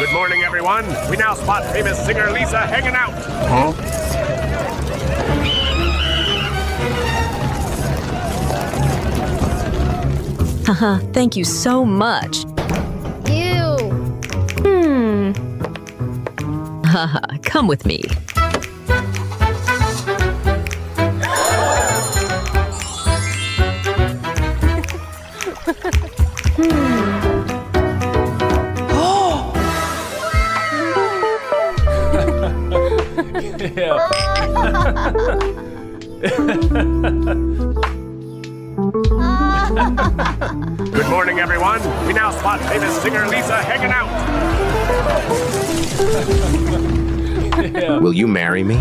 Good morning, everyone. We now spot famous singer Lisa hanging out. Huh? Haha, thank you so much. Ew. Haha, come with me. Good morning, everyone. We now spot famous singer Lisa hanging out. Will you marry me?